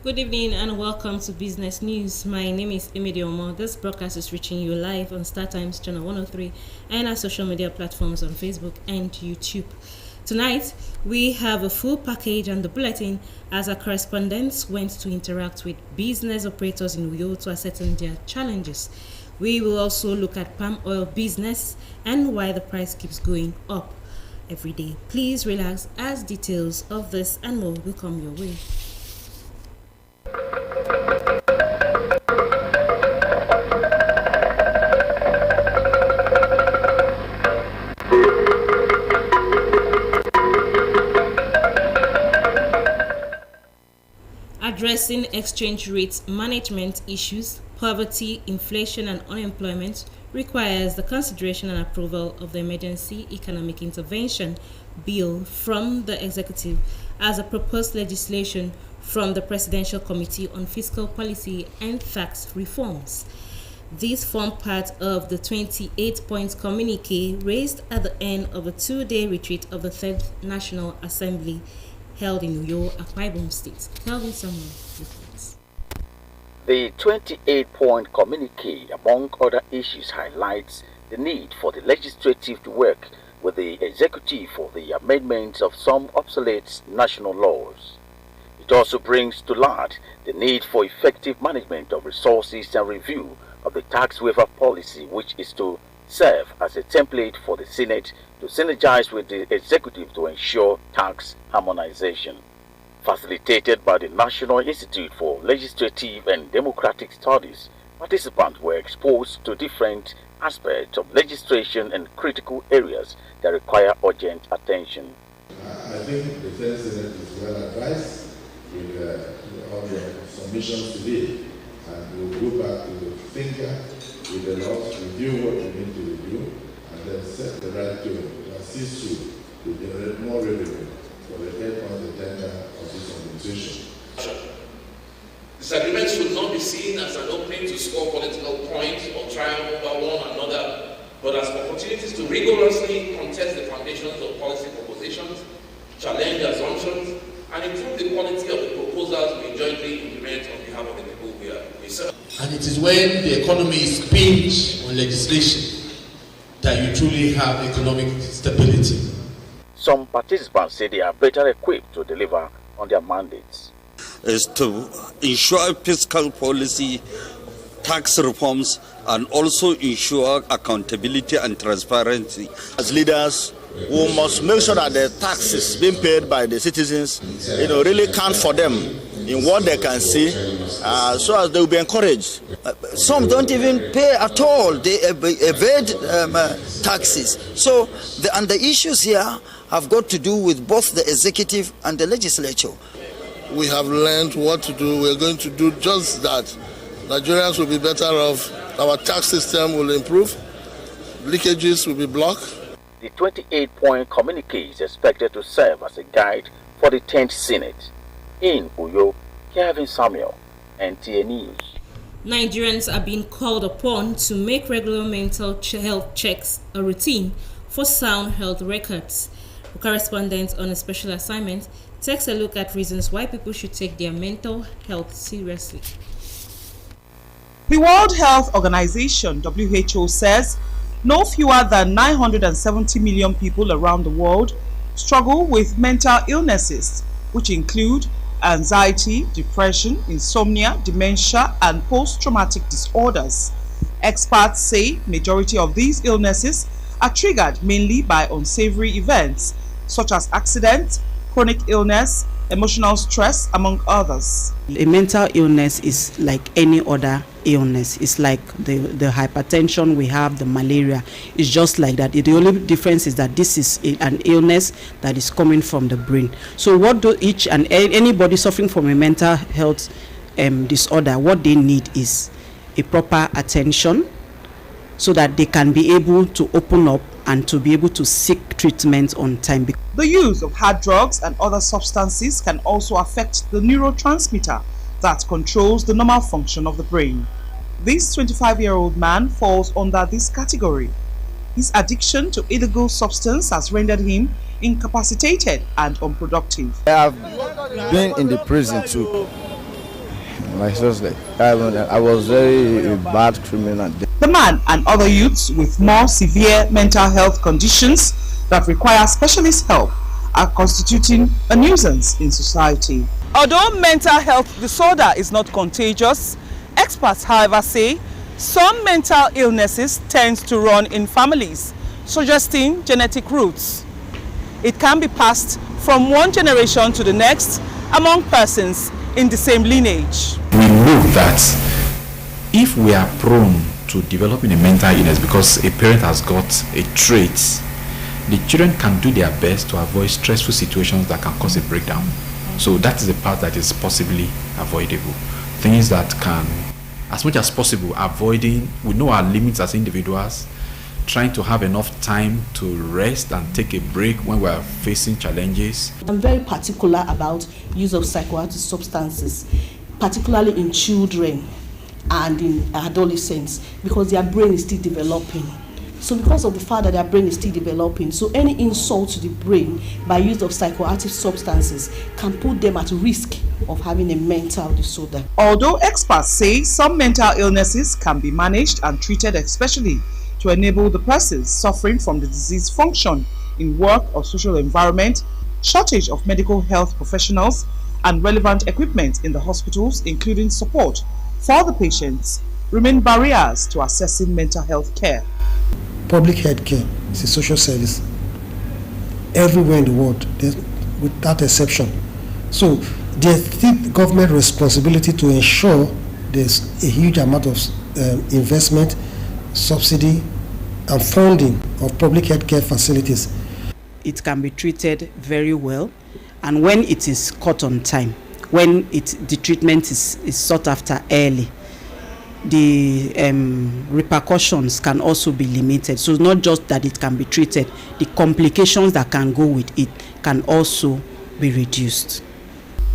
Good evening and welcome to Business News. My name is Emily Omo. This broadcast is reaching you live on StarTimes Channel 103 and our social media platforms on Facebook and YouTube. Tonight, we have a full package on the bulletin as our correspondents went to interact with business operators in Uyo to ascertain their challenges. We will also look at palm oil business and why the price keeps going up every day. Please relax as details of this and more will come your way. Addressing exchange rate management issues, poverty, inflation, and unemployment requires the consideration and approval of the Emergency Economic Intervention Bill from the Executive as a proposed legislation from the Presidential Committee on Fiscal Policy and Tax Reforms. These form part of the 28-point communique raised at the end of a two-day retreat of the Third National Assembly held in Uyo, Akwa Ibom State. Kelvin Samuel reports. The 28-point communique, among other issues, highlights the need for the legislative to work with the executive for the amendments of some obsolete national laws. It also brings to light the need for effective management of resources and review of the tax waiver policy, which is to serve as a template for the Senate to synergize with the executive to ensure tax harmonization. Facilitated by the National Institute for Legislative and Democratic Studies, participants were exposed to different aspects of legislation and critical areas that require urgent attention. I think the Third Senate is well advised with all the submissions today, and we'll go back to the thinker with the laws, review what we need to review, and then set the right tone to assist you to generate more revenue for the 8-point agenda of this administration. Disagreements should not be seen as an opening to score political points or triumph over one another, but as opportunities to rigorously contest the foundations of policy propositions, challenge assumptions, and improve the quality of the proposals we jointly implement on behalf of the people we serve. And it is when the economy is pinned on legislation that you truly have economic stability. Some participants say they are better equipped to deliver on their mandates. Is to ensure fiscal policy, tax reforms, and also ensure accountability and transparency. As leaders, we must make sure that the taxes being paid by the citizens, really count for them in what they can see, so as they will be encouraged. Some don't even pay at all; they evade taxes. So, the issues here have got to do with both the executive and the legislature. We have learned what to do. We're going to do just that. Nigerians will be better off. Our tax system will improve. Leakages will be blocked. The 28-point communique is expected to serve as a guide for the 10th Senate. In Uyo, Kelvin Samuel, NTA News. Nigerians are being called upon to make regular mental health checks a routine for sound health records. A correspondent on a special assignment takes a look at reasons why people should take their mental health seriously. The World Health Organization, WHO, says no fewer than 970 million people around the world struggle with mental illnesses, which include anxiety, depression, insomnia, dementia, and post-traumatic disorders. Experts say majority of these illnesses are triggered mainly by unsavory events such as accidents, chronic illness, emotional stress, among others. A mental illness is like any other illness. It's like the hypertension we have, the malaria. It's just like that. The only difference is that this is an illness that is coming from the brain. So what do each and anybody suffering from a mental health disorder, what they need is a proper attention so that they can be able to open up and to be able to seek treatment on time. The use of hard drugs and other substances can also affect the neurotransmitter that controls the normal function of the brain. This 25-year-old man falls under this category. His addiction to illegal substance has rendered him incapacitated and unproductive. I have been in the prison too. seriously. I was very bad criminal. The man and other youths with more severe mental health conditions that require specialist help are constituting a nuisance in society. Although mental health disorder is not contagious, experts, however, say some mental illnesses tend to run in families, suggesting genetic roots. It can be passed from one generation to the next among persons in the same lineage. We know that if we are prone to developing a mental illness because a parent has got a trait, the children can do their best to avoid stressful situations that can cause a breakdown. So that is the part that is possibly avoidable. Things that can, as much as possible, avoiding, we know our limits as individuals, trying to have enough time to rest and take a break when we are facing challenges. I'm very particular about use of psychoactive substances, particularly in children and in adolescents, because their brain is still developing. So because of the fact that their brain is still developing, so any insult to the brain by use of psychoactive substances can put them at risk of having a mental disorder. Although experts say some mental illnesses can be managed and treated especially to enable the persons suffering from the disease function in work or social environment, shortage of medical health professionals and relevant equipment in the hospitals, including support for the patients, remain barriers to accessing mental health care. Public health care is a social service everywhere in the world, without exception. So there's still government responsibility to ensure there's a huge amount of investment, subsidy, and funding of public health care facilities. It can be treated very well, and when it is caught on time, when the treatment is sought after early, the repercussions can also be limited. So not just that it can be treated, the complications that can go with it can also be reduced.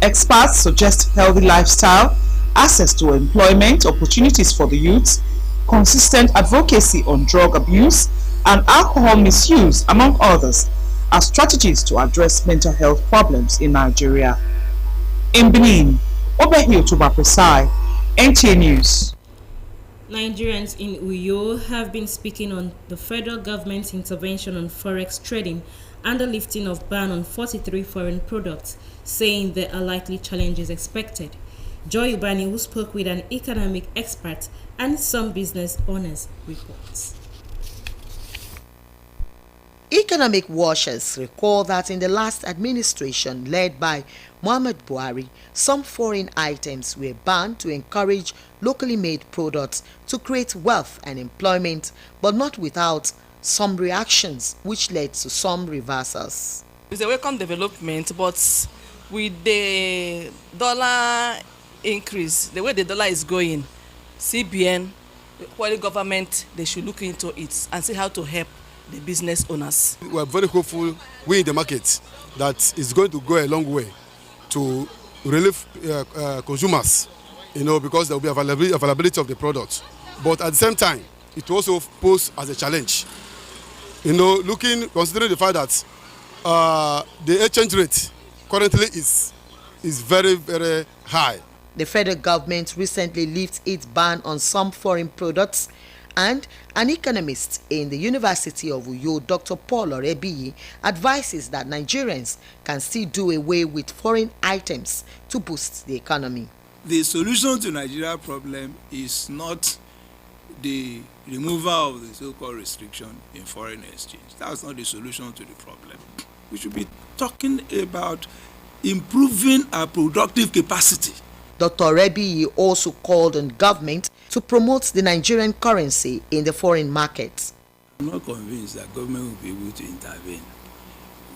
Experts suggest healthy lifestyle, access to employment opportunities for the youths, consistent advocacy on drug abuse and alcohol misuse, among others, as strategies to address mental health problems in Nigeria. In Benin, Obehi Otuba Presai, NTA News. Nigerians in Uyo have been speaking on the federal government's intervention on forex trading and the lifting of ban on 43 foreign products, saying there are likely challenges expected. Joy Ubani, who spoke with an economic expert and some business owners, reports. Economic watchers recall that in the last administration led by Muhammad Buhari, some foreign items were banned to encourage locally made products to create wealth and employment, but not without some reactions which led to some reversals. It's a welcome development, but with the dollar increase, the way the dollar is going, CBN, the government, they should look into it and see how to help the business owners. We are very hopeful, we in the market, that it's going to go a long way to relieve consumers, because there will be availability of the product. But at the same time, it also poses as a challenge. Considering the fact that the exchange rate currently is very, very high. The federal government recently lifted its ban on some foreign products, and an economist in the University of Uyo, Dr. Paul Orebiyi, advises that Nigerians can still do away with foreign items to boost the economy. The solution to Nigeria's problem is not the removal of the so-called restriction in foreign exchange. That's not the solution to the problem. We should be talking about improving our productive capacity. Dr. Orebiyi also called on government to promote the Nigerian currency in the foreign markets. I'm not convinced that government will be able to intervene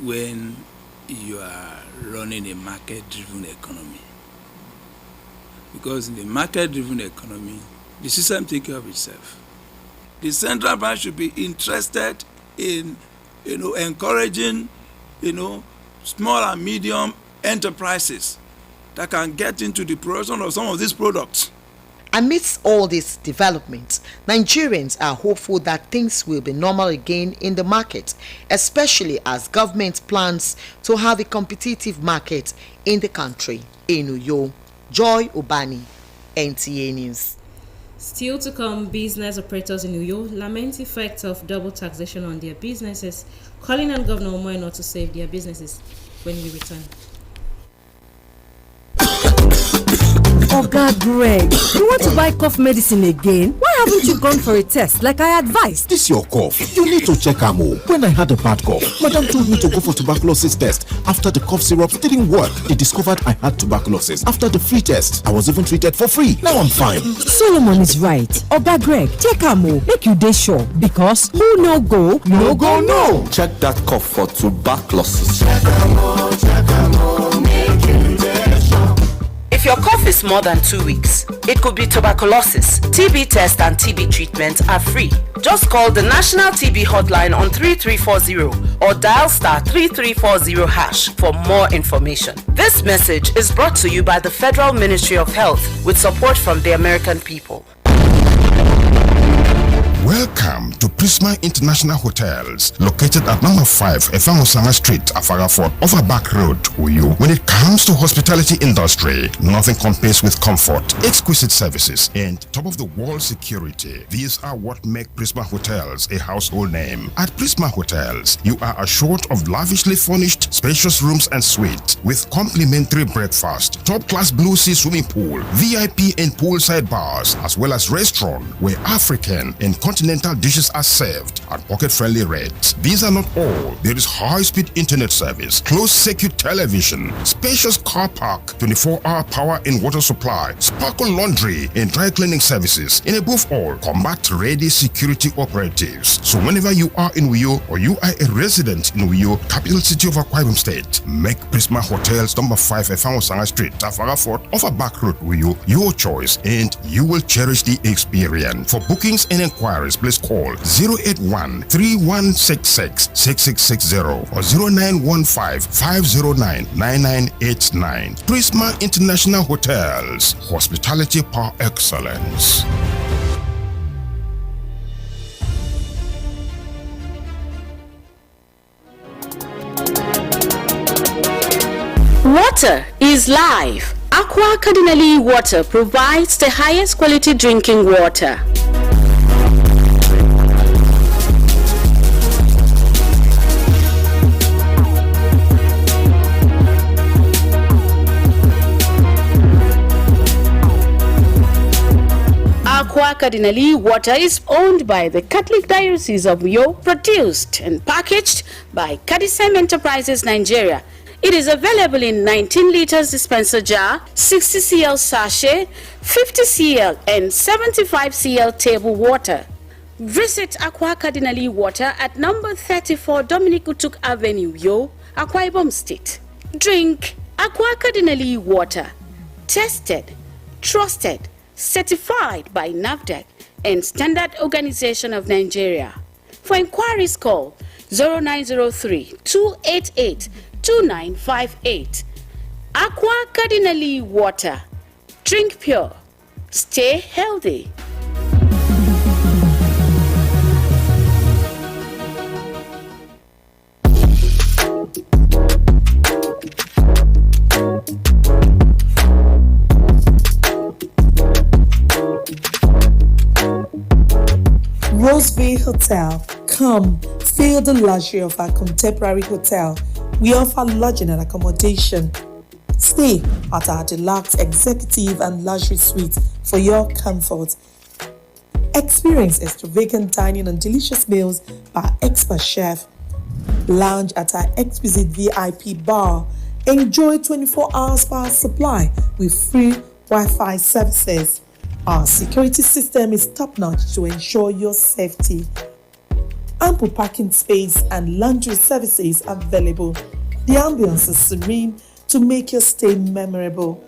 when you are running a market-driven economy. Because in the market-driven economy, the system takes care of itself. The central bank should be interested in, encouraging, small and medium enterprises that can get into the production of some of these products. Amidst all these developments, Nigerians are hopeful that things will be normal again in the market, especially as government plans to have a competitive market in the country. In Uyo, Joy Ubani, NTA News. Still to come, business operators in Uyo lament the effect of double taxation on their businesses, calling on Governor Omoyeno to save their businesses. When we return. Oga Greg, you want to buy cough medicine again? Why haven't you gone for a test like I advised? This your cough. You need to check Amo. When I had a bad cough, Madam told me to go for tuberculosis test. After the cough syrup didn't work, they discovered I had tuberculosis. After the free test, I was even treated for free. Now I'm fine. Solomon is right. Oga Greg, check Amo. Make you dey sure. Because who no go, no go no. Check that cough for tuberculosis. Check Amo, make you dey sure. If your cough is more than 2 weeks, it could be tuberculosis. TB test and TB treatment are free. Just call the National TB Hotline on 3340 or dial *3340# for more information. This message is brought to you by the Federal Ministry of Health with support from the American people. Welcome to Prisma International Hotels, located at number 5 Efamosanga Street, Afarafort, Overback Road, Uyo. When it comes to hospitality industry, nothing compares with comfort, exquisite services, and top-of-the-world security. These are what make Prisma Hotels a household name. At Prisma Hotels, you are assured of lavishly furnished, spacious rooms and suites with complimentary breakfast, top-class Blue Sea swimming pool, VIP and poolside bars, as well as restaurant where African and continental dishes are served at pocket-friendly rates. These are not all. There is high-speed internet service, closed circuit television, spacious car park, 24-hour power and water supply, sparkle laundry and dry cleaning services, and above all, combat-ready security operatives. So whenever you are in Uyo or you are a resident in Uyo, capital city of Akwa Ibom State, make Prisma Hotels number 5 Efamosanga Street, Afarafort, Overback Road, Uyo, your choice, and you will cherish the experience. For bookings and inquiries, please call 081-3166-6660 or 0915-509-9989. Prisma International Hotels, hospitality par excellence. Water is life. Aqua Cardinale Water provides the highest quality drinking water. Aqua Cardinale Water is owned by the Catholic Diocese of Uyo, produced and packaged by Cadisem Enterprises Nigeria. It is available in 19 liters dispenser jar, 60 cl sachet, 50 cl and 75 cl table water. Visit Aqua Cardinale Water at number 34 Dominic Utuk Avenue, Uyo, Akwa Ibom State. Drink Aqua Cardinale Water. Tested, trusted, certified by NAFDAC and Standard Organization of Nigeria. For inquiries, call 0903-288-2958. Aqua Cardinale Water. Drink pure. Stay healthy. Roseville Hotel. Come, feel the luxury of our contemporary hotel. We offer lodging and accommodation. Stay at our deluxe executive and luxury suite for your comfort. Experience extravagant dining and delicious meals by expert chef. Lounge at our exquisite VIP bar. Enjoy 24-hour power supply with free Wi-Fi services. Our security system is top-notch to ensure your safety. Ample parking space and laundry services available. The ambience is serene to make your stay memorable.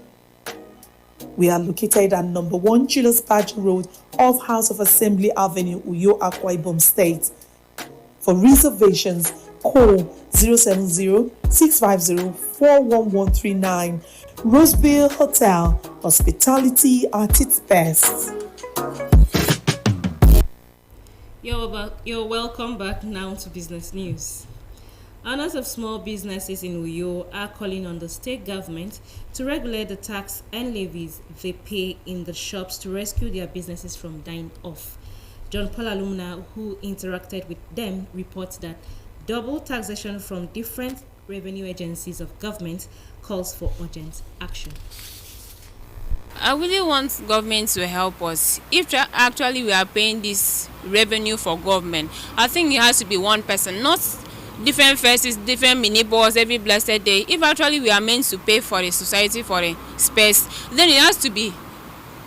We are located at number 1 Julius Badger Road off House of Assembly Avenue, Uyo, Akwa Ibom State. For reservations, call 070-650-41139. Roseville Hotel, hospitality at its best. You're welcome back now to business news. Owners of small businesses in Uyo are calling on the state government to regulate the tax and levies they pay in the shops to rescue their businesses from dying off. John Paul Alumna, who interacted with them, reports that double taxation from different revenue agencies of government calls for urgent action. I really want government to help us. If actually we are paying this revenue for government, I think it has to be one person, not different faces, different mini boss every blessed day. If actually we are meant to pay for the society, for the space, then it has to be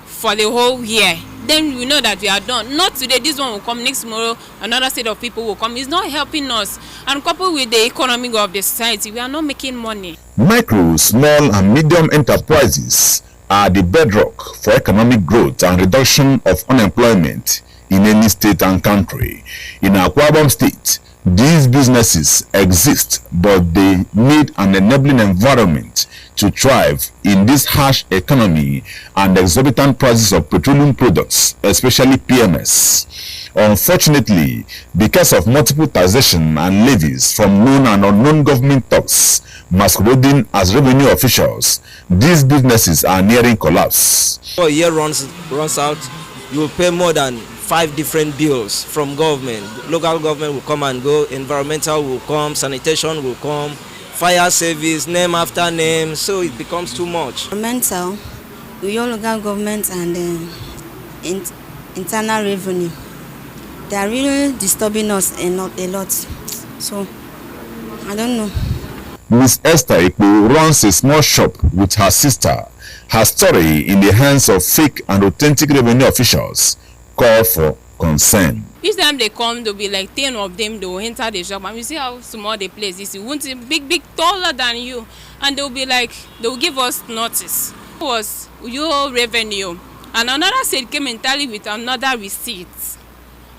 for the whole year. Then we know that we are done. Not today, this one will come, next tomorrow another set of people will come. It's not helping us. And coupled with the economy of the society, we are not making money. Micro, small and medium enterprises are the bedrock for economic growth and reduction of unemployment in any state and country. In Akwa Ibom State, these businesses exist, but they need an enabling environment to thrive in this harsh economy and exorbitant prices of petroleum products, especially PMS. Unfortunately, because of multiple taxation and levies from known and unknown government talks masquerading as revenue officials, these businesses are nearing collapse. Before a year runs out, you will pay more than 5 different bills from government. Local government will come and go, environmental will come, sanitation will come, fire service, name after name, so it becomes too much. Environmental, your local government and internal revenue, they are really disturbing us a lot. So, I don't know. Miss Esther Ikpo runs a small shop with her sister. Her story in the hands of fake and authentic revenue officials call for concern. Each time they come, there'll be like 10 of them, they will enter the shop and we see how small the place is. You want it big, taller than you. And they'll be like, they'll give us notice. It was your revenue. And another said came entirely with another receipt.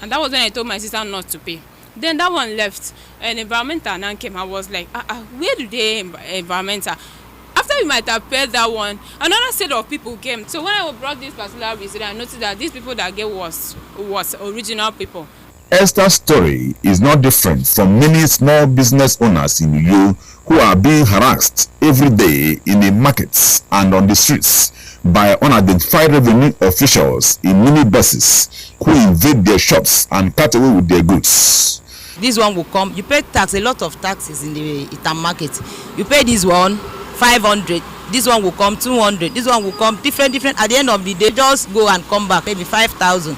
And that was when I told my sister not to pay. Then that one left. And environmental now came. I was like, where do they environmental? After we might have paid that one, another set of people came. So when I brought this particular receipt, I noticed that these people that gave was original people. Esther's story is not different from many small business owners in Uyo who are being harassed every day in the markets and on the streets by unidentified revenue officials in minibuses who invade their shops and cut away with their goods. This one will come, you pay tax, a lot of taxes in the Itam market. You pay this one 500, this one will come 200, this one will come different. At the end of the day, just go and come back, maybe 5,000,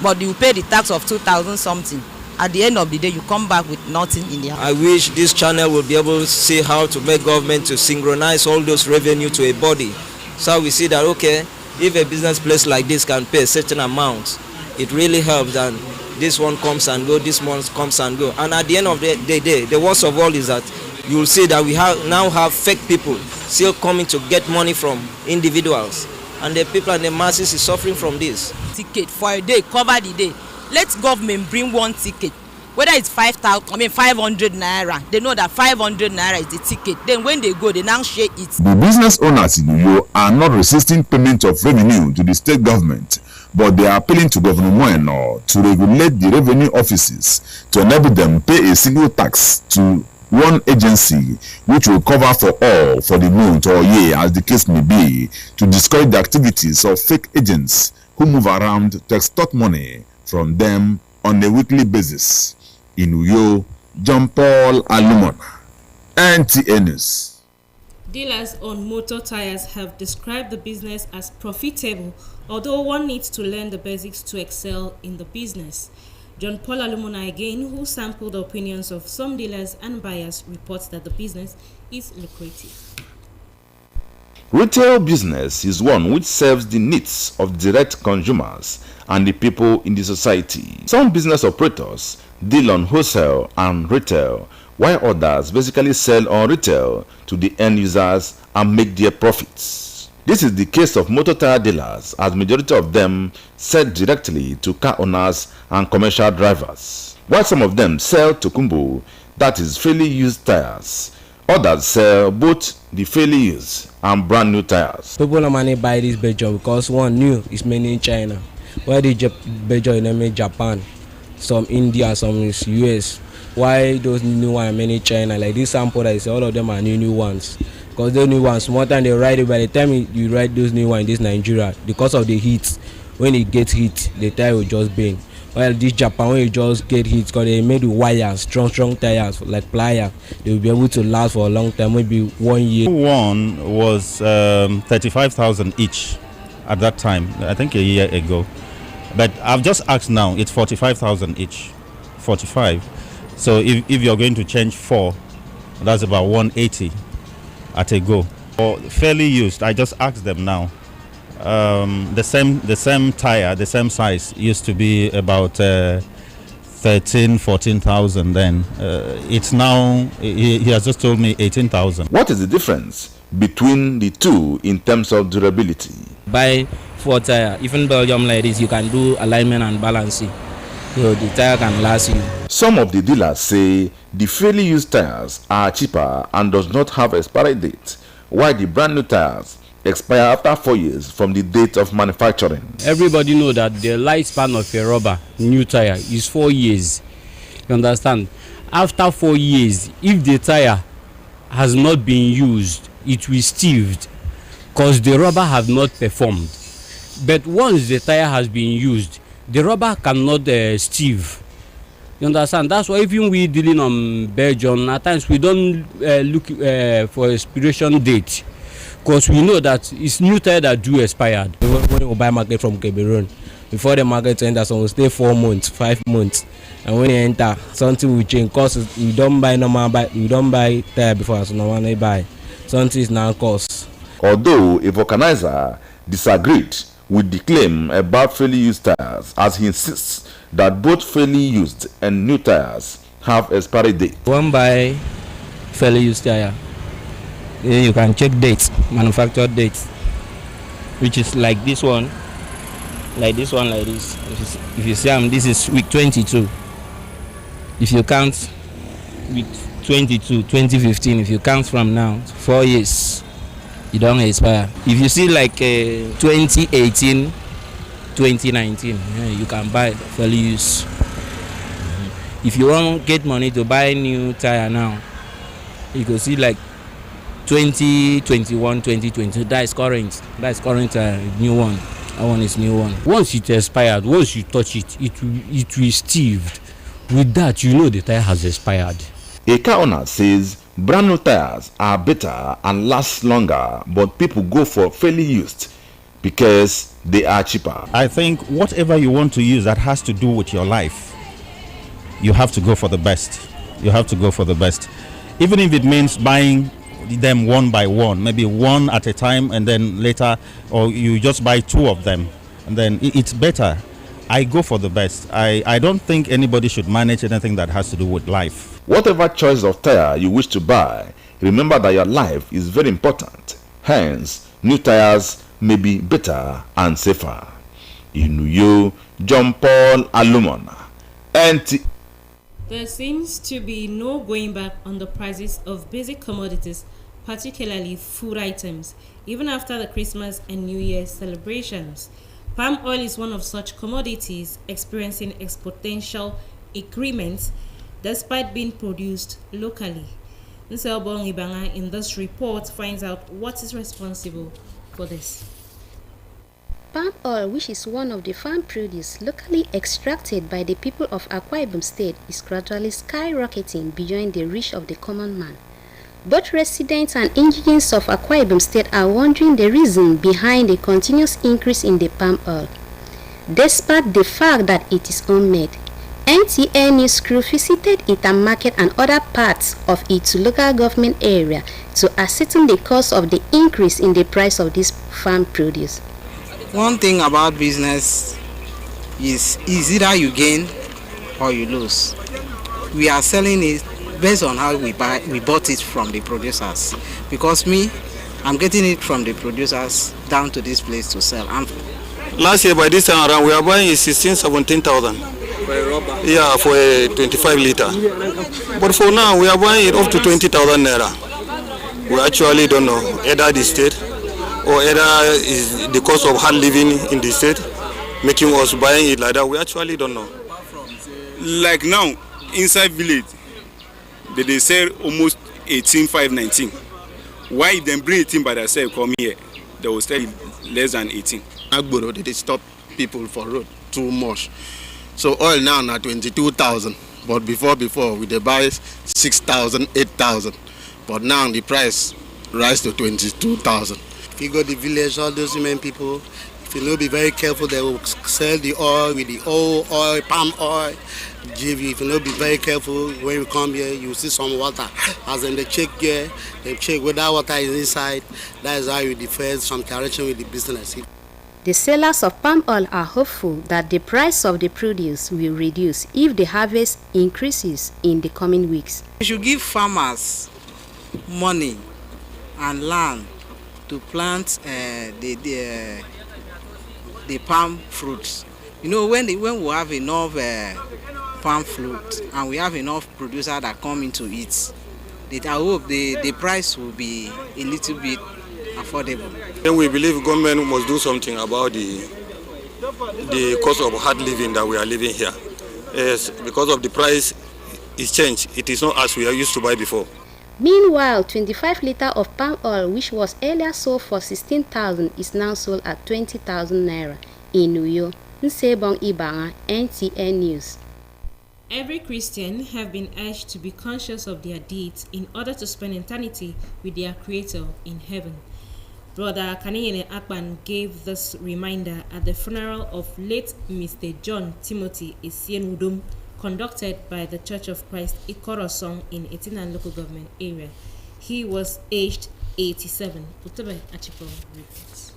but you pay the tax of 2,000 something. At the end of the day, you come back with nothing in the house. I wish this channel will be able to see how to make government to synchronize all those revenue to a body. So we see that, okay, if a business place like this can pay a certain amount, it really helps, and this one comes and go, this one comes and go. And at the end of the day, the worst of all is that you will see that we now have fake people still coming to get money from individuals, and the people and the masses is suffering from this. Ticket for a day, cover the day. Let government bring one ticket, whether it's 500 naira. They know that 500 naira is the ticket. Then when they go, they now share it. The business owners in Uyo are not resisting payment of revenue to the state government, but they are appealing to Governor Moeno to regulate the revenue offices to enable them pay a single tax to one agency which will cover for all for the month or year as the case may be, to discourage the activities of fake agents who move around to extort money from them on a weekly basis. In Uyo, John Paul Alumon, NTA News. Dealers on motor tires have described the business as profitable, although one needs to learn the basics to excel in the business. John Paul Alumona again, who sampled the opinions of some dealers and buyers, reports that the business is lucrative. Retail business is one which serves the needs of direct consumers and the people in the society. Some business operators deal on wholesale and retail, while others basically sell on retail to the end users and make their profits. This is the case of motor tire dealers, as majority of them sell directly to car owners and commercial drivers, while some of them sell tokumbo, that is fairly used tires. Others sell both the fairly used and brand new tires. People normally buy this Bejo because one new is made in China, while the Bejo is made in Japan, some India, some is US. why those new ones are many China, like this sample that is all of them are new ones. Because those new ones, more time they ride it, by the time you ride those new ones in this Nigeria, because of the heat, when it gets heat, the tire will just bend. While this Japan, when you just get heat, because they made with wires, strong tires, like pliers, they will be able to last for a long time, maybe 1 year. One was 35,000 each at that time, I think a year ago. But I've just asked now, it's 45,000 each, 45. So if you're going to change 4, that's about 180 at a go. Or fairly used, I just asked them now. The same tire, the same size used to be about 14,000 then. It's now, he has just told me 18,000. What is the difference between the two in terms of durability? Buy 4 tire, even Belgium like this, you can do alignment and balancing. So the tire can last you. Some of the dealers say the fairly used tires are cheaper and does not have expiry date, while the brand new tires expire after 4 years from the date of manufacturing. Everybody know that the lifespan of a rubber new tire is 4 years. You understand? After 4 years, if the tire has not been used, it will steve because the rubber have not performed. But once the tire has been used, the rubber cannot steve. You understand? That's why even we dealing on Belgium, at times we don't look for expiration date, because we know that it's new tire that do expired. When you buy market from Cameroon, before the market enter, some will stay 4 months, 5 months, and when you enter, something will change. Cause you don't buy you don't buy tire before, so no one they buy. Something is now cost. Although a vulcanizer disagreed with the claim about fairly used tires, as he insists that both fairly used and new tires have expiry date. One buy fairly used tire, you can check dates, manufacturer dates, which is like this one, like this. If you see them, this is week 22. If you count week 22, 2015, if you count from now, 4 years. You don't expire. If you see like 2018, 2019, you can buy fairly used. If you want get money to buy new tire now, you can see like 2021, 2020. That is current. New one. That one is new one. Once it expired, once you touch it, it will steve. With that, you know the tire has expired. A car owner says brand new tires are better and last longer, but people go for fairly used because they are cheaper. I think whatever you want to use that has to do with your life, you have to go for the best. You have to go for the best. Even if it means buying them one by one, maybe one at a time, and then later, or you just buy 2 of them, and then it's better. I go for the best. I don't think anybody should manage anything that has to do with life. Whatever choice of tire you wish to buy, remember that your life is very important. Hence, new tires may be better and safer. Inuyo John Paul Alumona, NT. There seems to be no going back on the prices of basic commodities, particularly food items, even after the Christmas and New Year celebrations. Palm oil is one of such commodities experiencing exponential increments despite being produced locally. Nselbong Ibanga in this report finds out what is responsible for this. Palm oil, which is one of the farm produce locally extracted by the people of Akwa Ibom State, is gradually skyrocketing beyond the reach of the common man. Both residents and indigenes of Akwa Ibom State are wondering the reason behind the continuous increase in the palm oil. Despite the fact that it is homemade, NTA News crew visited Itam Market and other parts of its local government area to ascertain the cause of the increase in the price of this farm produce. One thing about business is either you gain or you lose. We are selling it based on how we bought it from the producers. Because I'm getting it from the producers down to this place to sell. Last year by this time around we are buying 17,000. For a rubber? Yeah, for a 25 liter. But for now we are buying it up to 20,000 naira. We actually don't know either the state or either is the cost of hard living in the state making us buying it like that. We actually don't know. Like now, inside village, they sell almost 18,519. Why if they bring 18 by themselves come here, they will sell less than 18. Agboro, they stop people for road too much. So oil now na 22,000, but before we they buy 6,000, 8,000, but now the price rise to 22,000. If you go to the village, all those women people, if you not be very careful, they will sell the oil with the old oil, palm oil. If you not be very careful, when you come here, you see some water. As in they check here, they check whether water is inside. That is how you defend some direction with the business. The sellers of palm oil are hopeful that the price of the produce will reduce if the harvest increases in the coming weeks. We should give farmers money and land to plant the palm fruits. You know, when we have enough palm fruit and we have enough producers that come into it, I hope the price will be a little bit affordable. Then we believe government must do something about the cost of hard living that we are living here. Yes, because of the price is changed. It is not as we are used to buy before. Meanwhile, 25 litres of palm oil, which was earlier sold for 16,000, is now sold at 20,000 naira in Uyo. Nsebong Ibanga, NTN News. Every Christian have been urged to be conscious of their deeds in order to spend eternity with their Creator in heaven. Brother Kaniyene Akpan gave this reminder at the funeral of late Mr. John Timothy Esienudum, conducted by the Church of Christ Ikorosong in Etinan local government area. He was aged 87. Utebe Achipo reports.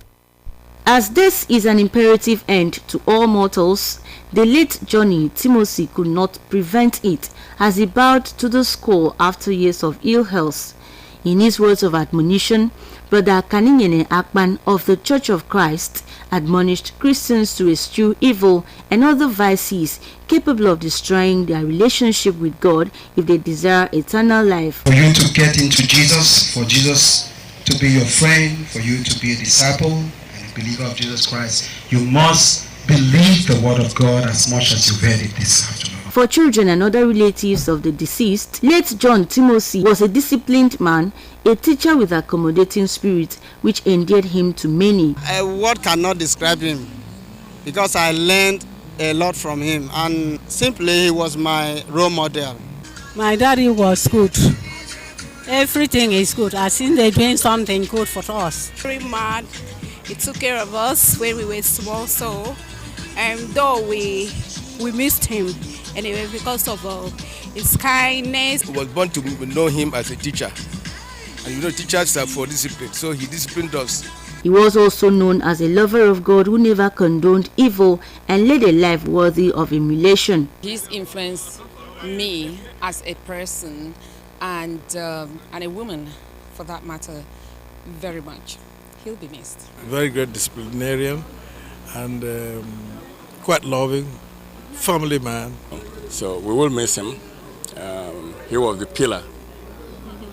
As this is an imperative end to all mortals, the late Johnny Timothy could not prevent it as he bowed to the skull after years of ill health. In his words of admonition, Brother Kaniyene Akpan of the Church of Christ admonished Christians to eschew evil and other vices capable of destroying their relationship with God if they desire eternal life. For you to get into Jesus, for Jesus to be your friend, for you to be a disciple and a believer of Jesus Christ, you must believe the word of God as much as you've heard it this afternoon. For children and other relatives of the deceased, late John Timothy was a disciplined man, a teacher with accommodating spirit, which endeared him to many. Word cannot describe him, because I learned a lot from him, and simply he was my role model. My daddy was good. Everything is good. I think they're doing something good for us. Very mad. He took care of us when we were small, so though we missed him anyway because of his kindness. I was born to know him as a teacher. And you know, teachers are for discipline, so he disciplined us. He was also known as a lover of God who never condoned evil and led a life worthy of emulation. He's influenced me as a person and a woman, for that matter, very much. He'll be missed. Very great disciplinarian and quite loving, family man. So we will miss him. He was the pillar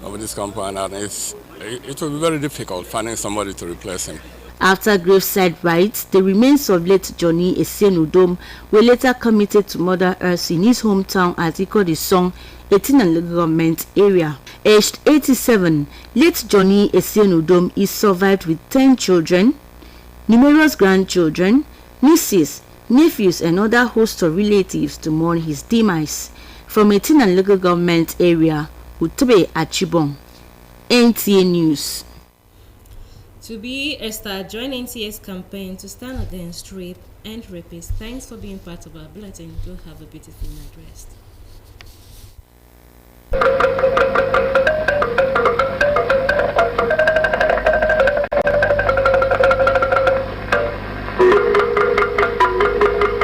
of this compound, and it will be very difficult finding somebody to replace him. After graveside rites, the remains of late Johnny Esienudom were later committed to Mother Earth in his hometown at Ikodisong, Etinan local government area. Aged 87, late Johnny Esienudom is survived with 10 children, numerous grandchildren, nieces, nephews, and other host of relatives to mourn his demise. From Etinan local government area, Utebe Achibong, NTA News. To be a star, join NTA's campaign to stand against rape and rapists. Thanks for being part of our bulletin. Do have a beautiful night rest.